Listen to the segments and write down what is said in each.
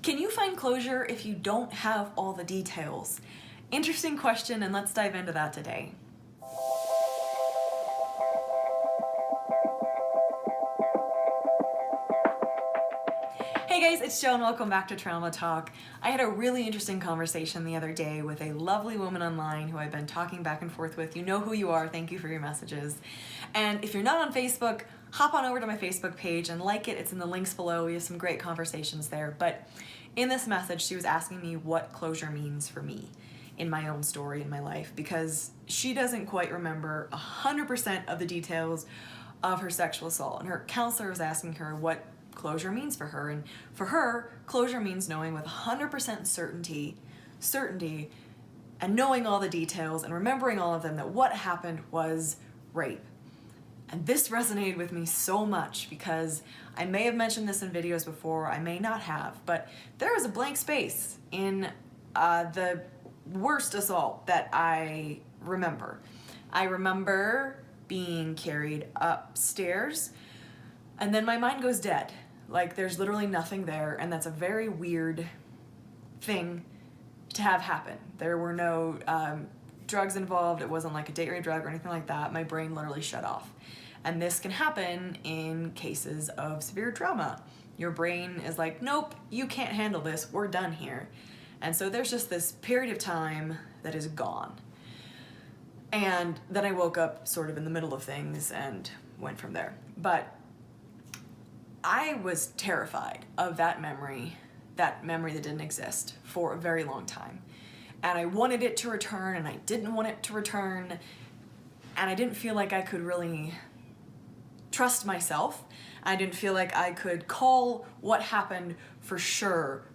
Can you find closure if you don't have all the details? Interesting question, and let's dive into that today. Hey guys, it's Jo and welcome back to Trauma Talk. I had a really interesting conversation the other day with a lovely woman online who I've been talking back and forth with. You know who you are, thank you for your messages. And if you're not on Facebook, hop on over to my Facebook page and like it. It's in the links below. We have some great conversations there. But in this message, she was asking me what closure means for me in my own story in my life, because she doesn't quite remember 100% of the details of her sexual assault. And her counselor was asking her what closure means for her. And for her, closure means knowing with 100% certainty, and knowing all the details and remembering all of them, that what happened was rape. And this resonated with me so much because I may have mentioned this in videos before, I may not have, but there was a blank space in the worst assault that I remember. I remember being carried upstairs and then my mind goes dead. Like there's literally nothing there, and that's a very weird thing to have happen. There were no drugs involved. It wasn't like a date rape drug or anything like that. My brain literally shut off. And this can happen in cases of severe trauma. Your brain is like, nope, you can't handle this. We're done here. And so there's just this period of time that is gone. And then I woke up sort of in the middle of things and went from there. But I was terrified of that memory that didn't exist for a very long time. And I wanted it to return, and I didn't want it to return. And I didn't feel like I could really trust myself. I didn't feel like I could call what happened for sure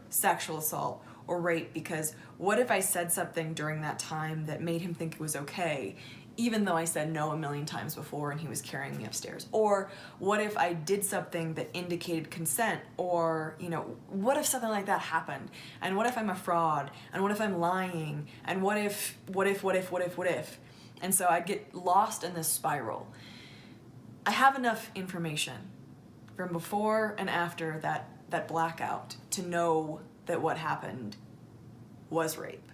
sexual assault or rape, because what if I said something during that time that made him think it was okay, even though I said no a million times before and he was carrying me upstairs? Or what if I did something that indicated consent? Or, what if something like that happened? And what if I'm a fraud? And what if I'm lying? And what if? And so I'd get lost in this spiral. I have enough information from before and after that blackout to know that what happened was rape.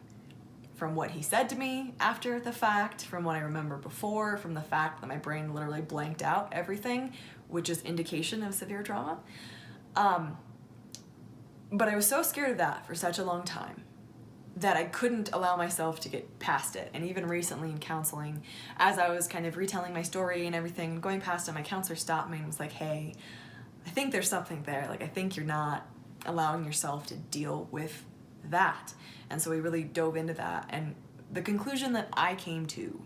From what he said to me after the fact, from what I remember before, from the fact that my brain literally blanked out everything, which is indication of severe trauma. But I was so scared of that for such a long time that I couldn't allow myself to get past it. And even recently in counseling, as I was kind of retelling my story and everything, going past it, my counselor stopped me and was like, hey, I think there's something there. Like, I think you're not allowing yourself to deal with that. And so we really dove into that. And the conclusion that I came to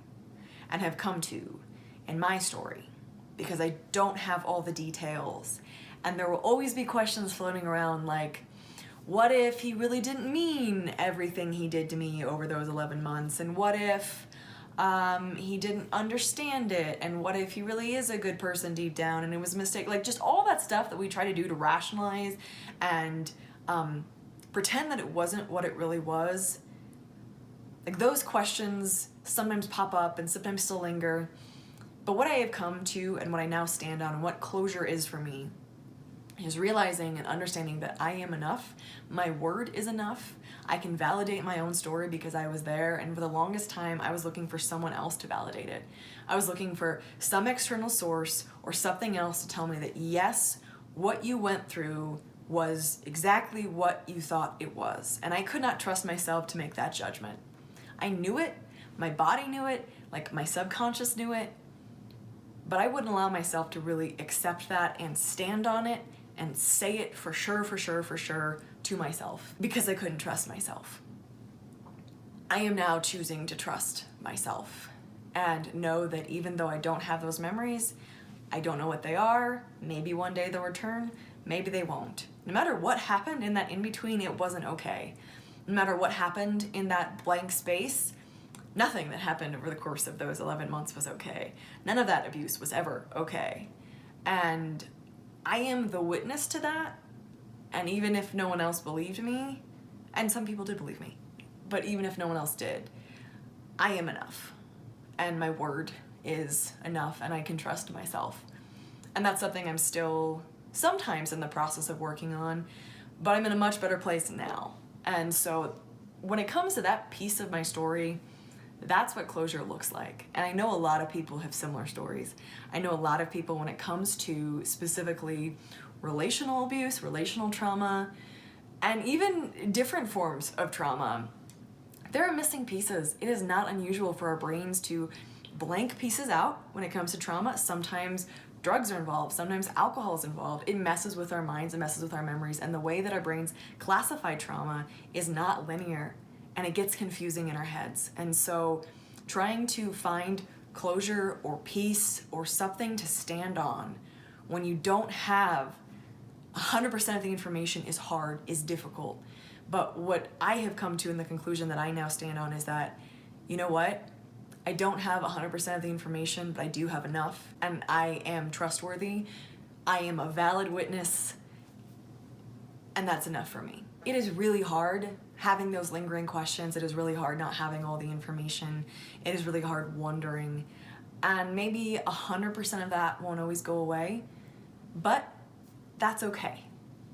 and have come to in my story, because I don't have all the details, and there will always be questions floating around like, what if he really didn't mean everything he did to me over those 11 months? And what if he didn't understand it? And what if he really is a good person deep down and it was a mistake? Like, just all that stuff that we try to do to rationalize and pretend that it wasn't what it really was. Like, those questions sometimes pop up and sometimes still linger. But what I have come to, and what I now stand on, and what closure is for me, is realizing and understanding that I am enough. My word is enough. I can validate my own story because I was there, and for the longest time I was looking for someone else to validate it. I was looking for some external source or something else to tell me that yes, what you went through was exactly what you thought it was. And I could not trust myself to make that judgment. I knew it, my body knew it, like my subconscious knew it, but I wouldn't allow myself to really accept that and stand on it and say it for sure to myself, because I couldn't trust myself. I am now choosing to trust myself and know that even though I don't have those memories, I don't know what they are. Maybe one day they'll return, maybe they won't. No matter what happened in that in-between, it wasn't okay. No matter what happened in that blank space, nothing that happened over the course of those 11 months was okay. None of that abuse was ever okay. And I am the witness to that. And even if no one else believed me, and some people did believe me, but even if no one else did, I am enough. And my word is enough, and I can trust myself. And that's something I'm still sometimes in the process of working on, but I'm in a much better place now. And so when it comes to that piece of my story, that's what closure looks like. And I know a lot of people have similar stories. I know a lot of people, when it comes to specifically relational abuse, relational trauma, and even different forms of trauma, there are missing pieces. It is not unusual for our brains to blank pieces out when it comes to trauma. Sometimes drugs are involved, sometimes alcohol is involved. It messes with our minds, it messes with our memories, and the way that our brains classify trauma is not linear, and it gets confusing in our heads. And so trying to find closure or peace or something to stand on when you don't have 100% of the information is hard, is difficult. But what I have come to in the conclusion that I now stand on is that, you know what? I don't have 100% of the information, but I do have enough, and I am trustworthy. I am a valid witness, and that's enough for me. It is really hard having those lingering questions. It is really hard not having all the information. It is really hard wondering, and maybe 100% of that won't always go away, but that's okay.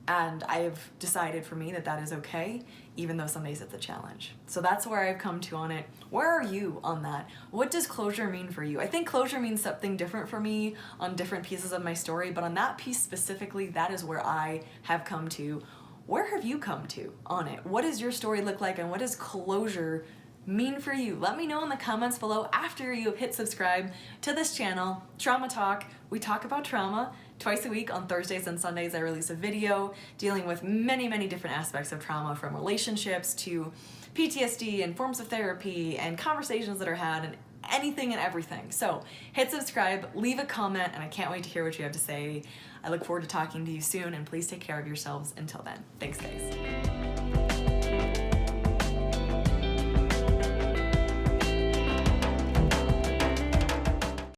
And I have decided for me that that is okay, even though some days it's a challenge. So that's where I've come to on it. Where are you on that? What does closure mean for you? I think closure means something different for me on different pieces of my story, but on that piece specifically, that is where I have come to. Where have you come to on it? What does your story look like, and what does closure mean for you? Let me know in the comments below after you have hit subscribe to this channel, Trauma Talk. We talk about trauma twice a week. On Thursdays and Sundays, I release a video dealing with many, many different aspects of trauma, from relationships to PTSD and forms of therapy and conversations that are had and anything and everything. So hit subscribe, leave a comment, and I can't wait to hear what you have to say. I look forward to talking to you soon, and please take care of yourselves until then. Thanks, guys.